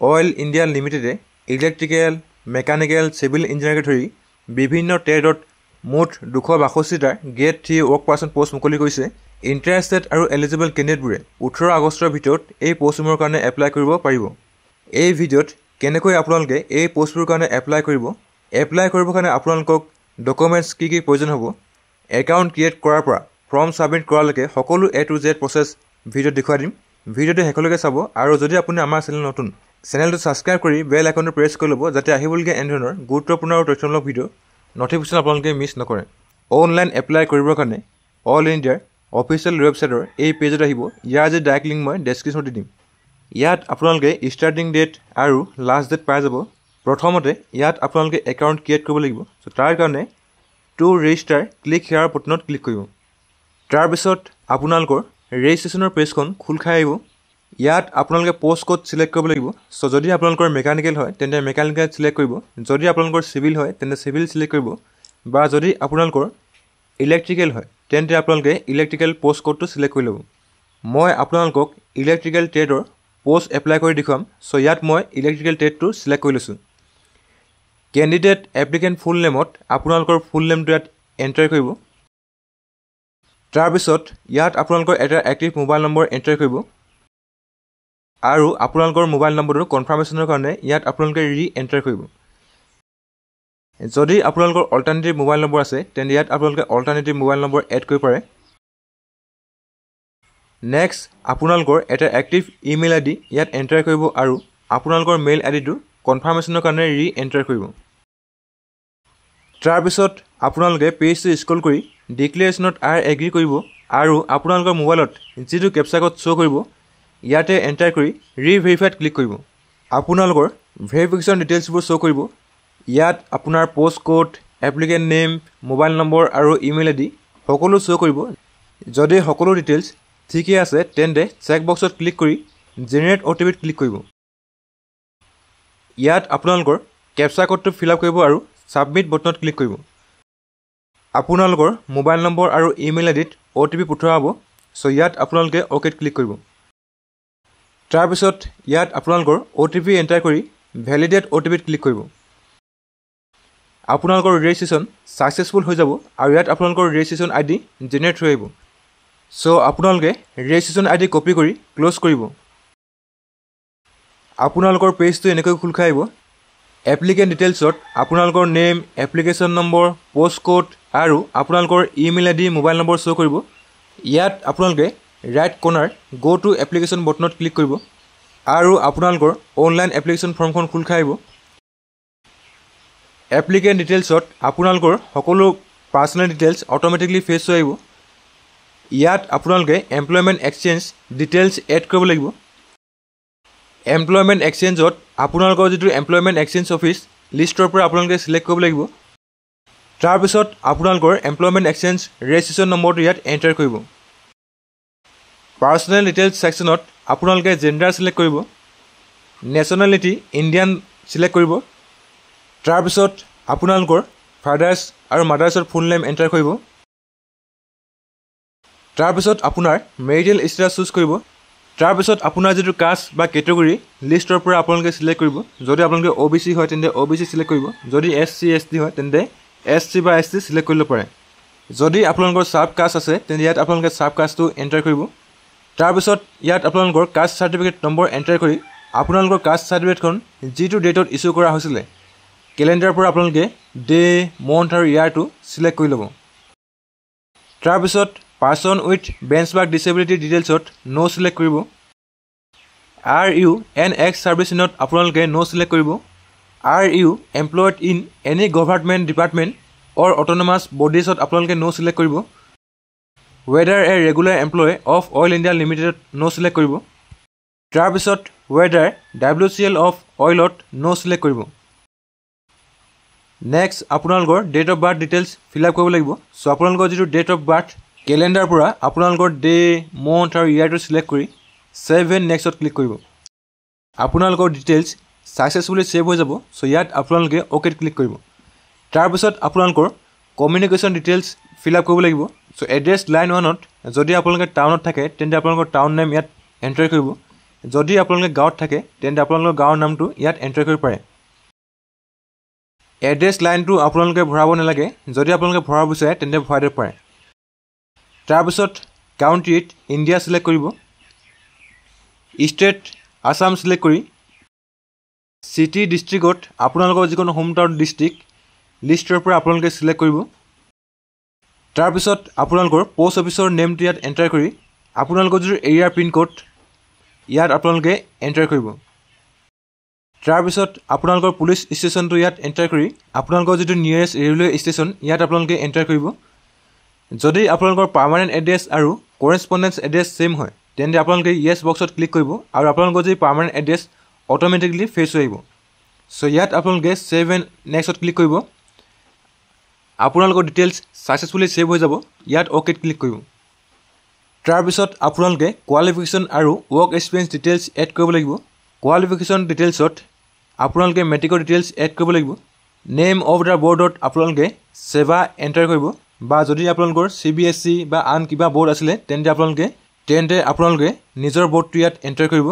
Oil India লিমিটেডে electrical, mechanical, civil ইঞ্জিনিয়াৰিঙকে ধৰি বিভিন্ন ট্ৰেডত মুঠ 262টা গ্ৰেড 3 ৱৰ্ক পাৰ্চন পোষ্ট মুকলি কৰিছে। ইণ্টাৰেষ্টেড আৰু এলিজিবল কেণ্ডিডেটবোৰে 18 আগষ্টৰ ভিতৰত এই পোষ্টসমূহৰ কাৰণে এপ্লাই কৰিব পাৰিব। এই ভিডিঅ'ত কেনেকৈ আপোনালোকে এই পোষ্টবোৰৰ কাৰণে এপ্লাই কৰিব, এপ্লাই কৰিবৰ কাৰণে আপোনালোকক ডকুমেণ্টছ কি কি প্ৰয়োজন হ'ব, একাউণ্ট ক্ৰিয়েট কৰাৰ পৰা ফৰ্ম ছাবমিট কৰালৈকে সকলো A to Z প্ৰচেছ ভিডিঅ'ত দেখুৱাই দিম। ভিডিঅ'টো শেষলৈকে চাব আৰু যদি আপুনি আমাৰ চেনেল নতুন, চেনেলটো ছাবস্ক্ৰাইব কৰি বেল আইকনটো প্ৰেছ কৰি ল'ব যাতে আহিবলগীয়া এনেধৰণৰ গুৰুত্বপূৰ্ণ আৰু তথ্যমূলক ভিডিঅ' নটিফিকেশ্যন আপোনালোকে মিছ নকৰে। অনলাইন এপ্লাই কৰিবৰ কাৰণে অল ইণ্ডিয়াৰ অফিচিয়েল ৱেবছাইটৰ এই পেজত আহিব। ইয়াৰ আজি ডাইৰেক্ট লিংক মই ডেছক্ৰিপশ্যনত দি দিম। ইয়াত আপোনালোকে ষ্টাৰ্টিং ডেট আৰু লাষ্ট ডেট পাই যাব। প্ৰথমতে ইয়াত আপোনালোকে একাউণ্ট ক্ৰিয়েট কৰিব লাগিব। চ' তাৰ কাৰণে টু ৰেজিষ্টাৰ ক্লিক হেয়াৰ বটনত ক্লিক কৰিব। তাৰপিছত আপোনালোকৰ ৰেজিষ্ট্ৰেশ্যনৰ পেজখন খোল খাই আহিব। ইয়াত আপোনালোকে পোষ্ট কোড ছিলেক্ট কৰিব লাগিব। চ' যদি আপোনালোকৰ মেকানিকেল হয় তেন্তে মেকানিকেল ছিলেক্ট কৰিব, যদি আপোনালোকৰ চিভিল হয় তেন্তে চিভিল ছিলেক্ট কৰিব, বা যদি আপোনালোকৰ ইলেক্ট্ৰিকেল হয় তেন্তে আপোনালোকে ইলেক্ট্ৰিকেল পোষ্ট কোডটো ছিলেক্ট কৰি ল'ব। মই আপোনালোকক ইলেক্ট্ৰিকেল ট্ৰেডৰ পোষ্ট এপ্লাই কৰি দেখুৱাম। চ' ইয়াত মই ইলেক্ট্ৰিকেল ট্ৰেডটো ছিলেক্ট কৰি লৈছোঁ। কেণ্ডিডেট এপ্লিকেণ্ট ফুল নেমত আপোনালোকৰ ফুল নেমটো ইয়াত এণ্টাৰ কৰিব। তাৰপিছত ইয়াত আপোনালোকৰ এটা এক্টিভ মোবাইল নম্বৰ এণ্টাৰ কৰিব আৰু আপোনালোকৰ মোবাইল নম্বৰটো কনফাৰ্মেশ্যনৰ কাৰণে ইয়াত আপোনালোকে ৰি-এণ্টাৰ কৰিব। যদি আপোনালোকৰ অল্টাৰনেটিভ মোবাইল নম্বৰ আছে তেন্তে ইয়াত আপোনালোকে অল্টাৰনেটিভ মোবাইল নম্বৰ এড কৰিব পাৰে। নেক্সট আপোনালোকৰ এটা এক্টিভ ইমেইল আইডি ইয়াত এণ্টাৰ কৰিব আৰু আপোনালোকৰ মেইল আইডিটো কনফাৰ্মেশ্যনৰ কাৰণে ৰি-এণ্টাৰ কৰিব। তাৰপিছত আপোনালোকে পেজটো স্ক্ৰল কৰি ডিক্লেৰেশ্যনত এগ্ৰি কৰিব আৰু আপোনালোকৰ মোবাইলত যিটো কেপচা কোড শ্ব' কৰিব ইয়াতে এণ্টাৰ কৰি ৰি-ভেৰিফাইড ক্লিক কৰিব। আপোনালোকৰ ভেৰিফিকেশ্যন ডিটেইলছবোৰ শ্ব' কৰিব। ইয়াত আপোনাৰ post code, applicant name, mobile number আৰু ইমেইল আইডি সকলো শ্ব' কৰিব। যদি সকলো ডিটেইলছ ঠিকেই আছে তেন্তে চেক বক্সত ক্লিক কৰি জেনেৰেট OTPত ক্লিক কৰিব। ইয়াত আপোনালোকৰ কেপচা কোডটো ফিল আপ কৰিব আৰু ছাবমিট বটনত ক্লিক কৰিব। আপোনালোকৰ মোবাইল নম্বৰ আৰু ইমেইল আইডিত OTP পঠোৱা হ'ব। চ' ইয়াত আপোনালোকে অ'কেত ক্লিক কৰিব। তাৰপিছত ইয়াত আপোনালোকৰ OTP এণ্টাৰ কৰি ভেলিডেট OTPত ক্লিক কৰিব। আপোনালোকৰ ৰেজিষ্ট্ৰেশ্যন ছাকচেছফুল হৈ যাব আৰু ইয়াত আপোনালোকৰ ৰেজিষ্ট্ৰেশ্যন ID জেনেৰেট হৈ আহিব। চ' আপোনালোকে ৰেজিষ্ট্ৰেশ্যন ID কপি কৰি ক্ল'জ কৰিব। আপোনালোকৰ পেজটো এনেকৈ খোল খাই আহিব। এপ্লিকেণ্ট ডিটেইলছত আপোনালোকৰ name, application number, post code আৰু আপোনালোকৰ email ID, mobile number show' কৰিব। ইয়াত আপোনালোকে ৰাইট কৰ্নাৰ গ' টু এপ্লিকেশ্যন বটনত ক্লিক কৰিব আৰু আপোনালোকৰ অনলাইন এপ্লিকেশ্যন ফৰ্মখন খোল খাই আহিব। এপ্লিকেণ্ট ডিটেইলছত আপোনালোকৰ সকলো পাৰ্চনেল ডিটেইলছ অট'মেটিকলি ফেচ হৈ আহিব। ইয়াত আপোনালোকে এমপ্লয়মেণ্ট এক্সচেঞ্জ ডিটেইলছ এড কৰিব লাগিব। এমপ্লয়মেণ্ট এক্সচেঞ্জত আপোনালোকৰ যিটো এমপ্লয়মেণ্ট এক্সচেঞ্জ অফিচ লিষ্টৰ পৰা আপোনালোকে ছিলেক্ট কৰিব লাগিব। তাৰপিছত আপোনালোকৰ এমপ্লয়মেণ্ট এক্সচেঞ্জ ৰেজিষ্ট্ৰেশ্যন নম্বৰটো ইয়াত এণ্টাৰ কৰিব। পাৰ্চনেল ডিটেইলছ ছেকশ্যনত আপোনালোকে জেণ্ডাৰ ছিলেক্ট কৰিব, নেশ্যনেলিটি ইণ্ডিয়ান ছিলেক্ট কৰিব। তাৰপিছত আপোনালোকৰ ফাদাৰ্ছ আৰু মাদাৰ্ছৰ ফুল নেম এণ্টাৰ কৰিব। তাৰপিছত আপোনাৰ মেৰিটেল ষ্টেটাছ চুজ কৰিব। তাৰপিছত আপোনাৰ যিটো কাষ্ট বা কেটেগৰী লিষ্টৰ পৰা আপোনালোকে ছিলেক্ট কৰিব। যদি আপোনালোকে OBC হয় তেন্তে OBC ছিলেক্ট কৰিব, যদি SC ST হয় তেন্তে SC বা ST ছিলেক্ট কৰিব পাৰে। যদি আপোনালোকৰ ছাব কাষ্ট আছে তেন্তে ইয়াত আপোনালোকে ছাব কাষ্টটো এণ্টাৰ কৰিব। তাৰপিছত ইয়াত আপোনালোকৰ কাষ্ট চাৰ্টিফিকেট নম্বৰ এণ্টাৰ কৰি আপোনালোকৰ কাষ্ট চাৰ্টিফিকেটখন যিটো ডেটত ইছ্যু কৰা হৈছিলে কেলেণ্ডাৰৰ পৰা আপোনালোকে ডে, মন্থ আৰু ইয়াৰটো ছিলেক্ট কৰি ল'ব। তাৰপিছত পাৰ্চন উইথ বেঞ্চমাৰ্ক ডিছেবিলিটি ডিটেইলছত ন' ছিলেক্ট কৰিব। RU এন এক্স ছাৰ্ভিচ ইনত আপোনালোকে ন' ছিলেক্ট কৰিব। RU employed in any government department or autonomous বডিজত আপোনালোকে ন' ছিলেক্ট কৰিব। Whether a regular employee of Oil India লিমিটেডত ন' ছিলেক্ট কৰিব। তাৰপিছত ৱেডাৰ WCL অফ অইলত ন' ছিলেক্ট কৰিব। নেক্সট আপোনালোকৰ date of birth details fill up কৰিব লাগিব। চ' আপোনালোকৰ যিটো ডেট অফ বাৰ্থ কেলেণ্ডাৰ পৰা আপোনালোকৰ ডে, মন্থ আৰু ইয়াৰটো ছিলেক্ট কৰি ছেভ এণ্ড নেক্সটত ক্লিক কৰিব। আপোনালোকৰ ডিটেইলছ ছাকচেছফুলি ছেভ হৈ যাব। চ' ইয়াত আপোনালোকে অ'কেত ক্লিক কৰিব। তাৰপিছত আপোনালোকৰ কমিউনিকেশ্যন ডিটেইলছ ফিল আপ কৰিব লাগিব। চ' এড্ৰেছ লাইন 1ত যদি আপোনালোকে টাউনত থাকে তেন্তে আপোনালোকৰ টাউন নেম ইয়াত এণ্টাৰ কৰিব। যদি আপোনালোকে গাঁৱত থাকে তেন্তে আপোনালোকৰ গাঁৱৰ নামটো ইয়াত এণ্টাৰ কৰিব পাৰে এড্ৰেছ লাইনটো আপোনালোকে ভৰাব নালাগে যদি আপোনালোকে ভৰাব বিচাৰে তেন্তে ভৰাই দিব পাৰে তাৰপিছত কাউণ্ট্ৰিত ইণ্ডিয়া সিলেক্ট কৰিব ষ্টেট আসাম সিলেক্ট কৰি সিটি ডিস্ট্ৰিক্টত আপোনালোকৰ যিকোনো হোম টাউন ডিস্ট্ৰিক্ট লিষ্টৰ পৰা আপোনালোকে সিলেক্ট কৰিব তাৰপিছত আপোনালোকৰ পোষ্ট অফিচৰ নেমটো ইয়াত এণ্টাৰ কৰি আপোনালোকৰ যিটো এৰিয়াৰ পিন কোড ইয়াত আপোনালোকে এণ্টাৰ কৰিব তাৰপিছত আপোনালোকৰ পুলিচ ষ্টেচনটো ইয়াত এণ্টাৰ কৰি আপোনালোকৰ যিটো নিয়েৰেষ্ট ৰেলৱে ষ্টেচন ইয়াত আপোনালোকে এণ্টাৰ কৰিব যদি আপোনালোকৰ পাৰ্মানেণ্ট এড্ৰেছ আৰু কৰেছপণ্ডেঞ্চ এড্ৰেছ সেম হয় তেন্তে আপোনালোকে ইয়েছ বক্সত ক্লিক কৰিব আৰু আপোনালোকৰ যি পাৰ্মানেণ্ট এড্ৰেছ অট'মেটিকলি ফেচ হৈ আহিব সো ইয়াত আপোনালোকে সেভ এণ্ড নেক্সটত ক্লিক কৰিব আপোনালোকৰ ডিটেইলছ সাকসেসফুলি সেভ হৈ যাব ইয়াত অ'কেত ক্লিক কৰিব তাৰপিছত আপোনালোকে কোৱালিফিকেশ্যন আৰু ৱৰ্ক এক্সপিৰিয়েঞ্চ ডিটেইলছ এড কৰিব লাগিব কোৱালিফিকেশ্যন ডিটেইলছত আপোনালোকে মেট্ৰিকৰ ডিটেইলছ এড কৰিব লাগিব নেম অফ দ্য বৰ্ডত আপোনালোকে সেৱা এণ্টাৰ কৰিব বা যদি আপোনালোকৰ CBSE বা আন কিবা বৰ্ড আছিলে তেন্তে আপোনালোকে নিজৰ বৰ্ডটো ইয়াত এণ্টাৰ কৰিব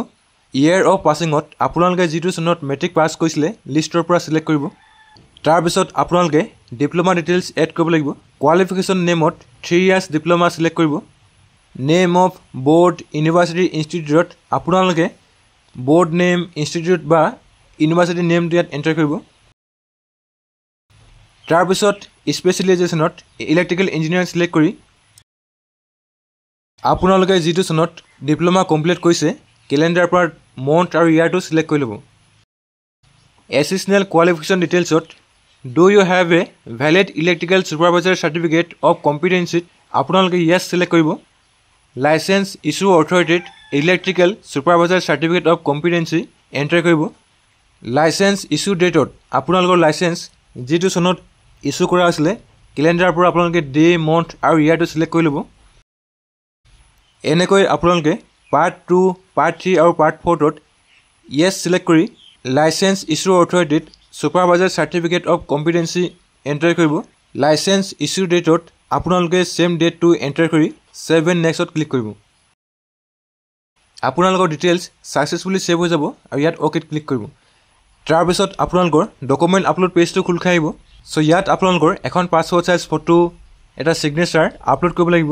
ইয়েৰ অফ পাছিঙত আপোনালোকে যিটো চনত মেট্ৰিক পাছ কৰিছিলে লিষ্টৰ পৰা সিলেক্ট কৰিব তাৰপিছত আপোনালোকে ডিপ্ল'মা ডিটেইলছ এড কৰিব লাগিব কোৱালিফিকেশ্যন নেমত 3 ইয়াৰ্ছ ডিপ্ল'মা সিলেক্ট কৰিব নেম অফ বৰ্ড ইউনিভাৰ্চিটি ইনষ্টিটিউটত আপোনালোকে বৰ্ড নেম ইনষ্টিটিউট বা ইউনিভাৰ্চিটি নেমটো ইয়াত এণ্টাৰ কৰিব তাৰপিছত স্পেচিয়েলাইজেশ্যনত ইলেক্ট্ৰিকেল ইঞ্জিনিয়াৰিং সিলেক্ট কৰি আপোনালোকে যিটো চনত ডিপ্ল'মা কমপ্লিট কৰিছে কেলেণ্ডাৰ পৰা মন্থ আৰু ইয়াৰটো সিলেক্ট কৰি ল'ব এছিছনেল কোৱালিফিকেশ্যন ডিটেইলছত do you have a valid electrical supervisor certificate of কম্পিটেঞ্চিত আপোনালোকে ইয়েছ সিলেক্ট কৰিব লাইচেন্স ইছ্যু অথৰিটিত electrical supervisor certificate of competency enter কৰিব লাইচেন্স ইছ্যু ডেটত আপোনালোকৰ লাইচেন্স যিটো চনত ইছ্যু কৰা হৈছিলে কেলেণ্ডাৰৰ পৰা আপোনালোকে ডে মন্থ আৰু ইয়াৰটো সিলেক্ট কৰি ল'ব এনেকৈ আপোনালোকে পাৰ্ট 2 পাৰ্ট 3 আৰু পাৰ্ট 4ত ইয়েছ সিলেক্ট কৰি লাইচেন্স ইছ্যু অথৰিটিত supervisor certificate of competency enter কৰিব লাইচেন্স ইছ্যু ডেটত আপোনালোকে সেম ডেটটো এণ্টাৰ কৰি সেভ এণ্ড নেক্সটত ক্লিক কৰিব আপোনালোকৰ ডিটেইলছ সাকসেসফুলি সেভ হৈ যাব আৰু ইয়াত অ'কেত ক্লিক কৰিব তাৰপিছত আপোনালোকৰ ডকুমেণ্ট আপলোড পেজটো খোল খাই আহিব সো ইয়াত আপোনালোকৰ এখন পাছপোৰ্ট সাইজ ফটো এটা সিগনেচাৰ আপলোড কৰিব লাগিব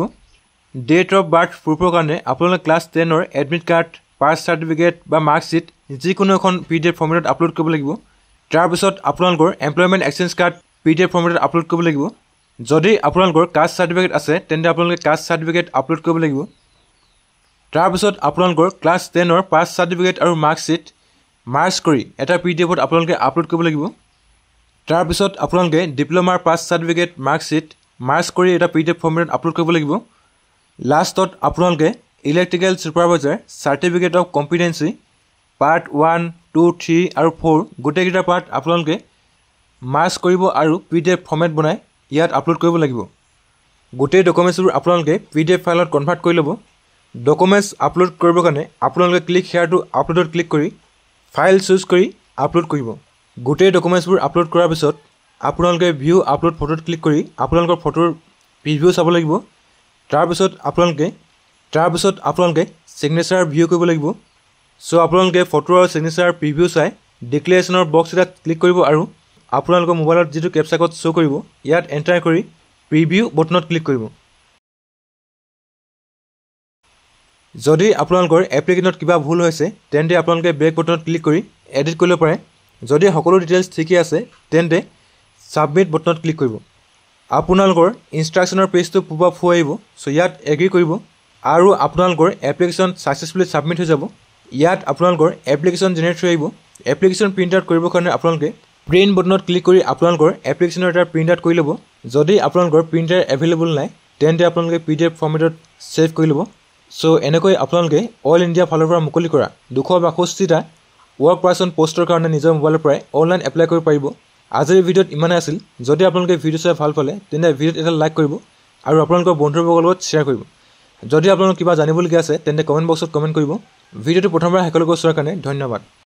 ডেট অফ বাৰ্থ প্ৰুফৰ কাৰণে আপোনালোকে ক্লাছ 10ৰ এডমিট কাৰ্ড পাছ চাৰ্টিফিকেট বা মাৰ্কশ্বিট যিকোনো এখন PDF ফৰ্মেটত আপলোড কৰিব লাগিব তাৰপিছত আপোনালোকৰ এমপ্লয়মেণ্ট এক্সচেঞ্জ কাৰ্ড PDF ফৰ্মেটত আপলোড কৰিব লাগিব যদি আপোনালোকৰ কাষ্ট চাৰ্টিফিকেট আছে তেন্তে আপোনালোকে কাষ্ট চাৰ্টিফিকেট আপলোড কৰিব লাগিব তাৰপিছত আপোনালোকৰ ক্লাছ 10ৰ পাছ চাৰ্টিফিকেট আৰু মাৰ্কশ্বিট মাৰ্জ কৰি এটা PDFত আপোনালোকে আপলোড কৰিব লাগিব তাৰপিছত আপোনালোকে ডিপ্ল'মাৰ পাছ চাৰ্টিফিকেট মাৰ্কশ্বিট মাৰ্জ কৰি এটা PDF ফৰ্মেটত আপলোড কৰিব লাগিব লাষ্টত আপোনালোকে electrical supervisor certificate of competency part 1 2 3 আৰু 4 গোটেইকেইটা পাৰ্ট আপোনালোকে মাৰ্জ কৰিব আৰু PDF ফৰ্মেট বনাই ইয়াত আপলোড কৰিব লাগিব গোটেই ডকুমেণ্টছবোৰ আপোনালোকে PDF ফাইলত কনভাৰ্ট কৰি ল'ব ডকুমেণ্টছ আপলোড কৰিবৰ কাৰণে আপোনালোকে ক্লিক হেয়াৰ টু আপলোডত ক্লিক কৰি ফাইল চুজ কৰি আপলোড কৰিব গোটেই ডকুমেণ্টছবোৰ আপলোড কৰাৰ পিছত আপোনালোকে ভিউ আপলোড ফটোত ক্লিক কৰি আপোনালোকৰ ফটোৰ প্ৰিভিউ চাব লাগিব তাৰপিছত আপোনালোকে সিগনেচাৰ ভিউ কৰিব লাগিব সো আপোনালোকে ফটো আৰু সিগনেচাৰ প্ৰিভিউ চাই ডিক্লেৰেশ্যনৰ বক্স এটাত ক্লিক কৰিব আৰু আপোনালোকৰ মোবাইলত যিটো কেপচা কোড শ্ব' কৰিব ইয়াত এণ্টাৰ কৰি প্ৰিভিউ বটনত ক্লিক কৰিব যদি আপোনালোকৰ এপ্লিকেশ্যনত কিবা ভুল হৈছে তেন্তে আপোনালোকে বেক বটনত ক্লিক কৰি এডিট কৰিব পাৰে যদি সকলো ডিটেইলছ ঠিকই আছে তেন্তে সাবমিট বটনত ক্লিক কৰিব আপোনালোকৰ ইনষ্ট্ৰাকশ্যনৰ পেজটো পপআপ হৈ আহিব সো ইয়াত এগ্ৰি কৰিব আৰু আপোনালোকৰ এপ্লিকেশ্যন সাকসেসফুলি সাবমিট হৈ যাব ইয়াত আপোনালোকৰ এপ্লিকেশ্যন জেনেৰেট হৈ আহিব এপ্লিকেশ্যন প্ৰিণ্ট আউট কৰিবৰ কাৰণে আপোনালোকে প্ৰিণ্ট বটনত ক্লিক কৰি আপোনালোকৰ এপ্লিকেশ্যনৰ এটা প্ৰিণ্ট আউট কৰি ল'ব যদি আপোনালোকৰ প্ৰিণ্টাৰ এভেইলেবল নাই তেন্তে আপোনালোকে PDF ফৰ্মেটত সেভ কৰি ল'ব সো এনেকৈ আপোনালোকে অল ইণ্ডিয়া ফালৰ পৰা মুকলি কৰা 262টা ৱৰ্ক পাৰ্চন পোষ্টৰ কাৰণে নিজৰ মোবাইলৰ পৰাই অনলাইন এপ্লাই কৰিব পাৰিব আজিৰ ভিডিঅ'ত ইমানে আছিল যদি আপোনালোকে ভিডিঅ' চাই ভাল পালে তেন্তে ভিডিঅ'ত এটা লাইক কৰিব আৰু আপোনালোকৰ বন্ধুবৰ্গৰ লগত শ্বেয়াৰ কৰিব যদি আপোনালোকৰ কিবা জানিবলগীয়া আছে তেন্তে কমেণ্ট বক্সত কমেণ্ট কৰিব ভিডিঅ'টো প্ৰথমবাৰ শেষলৈকে চোৱাৰ কাৰণে ধন্যবাদ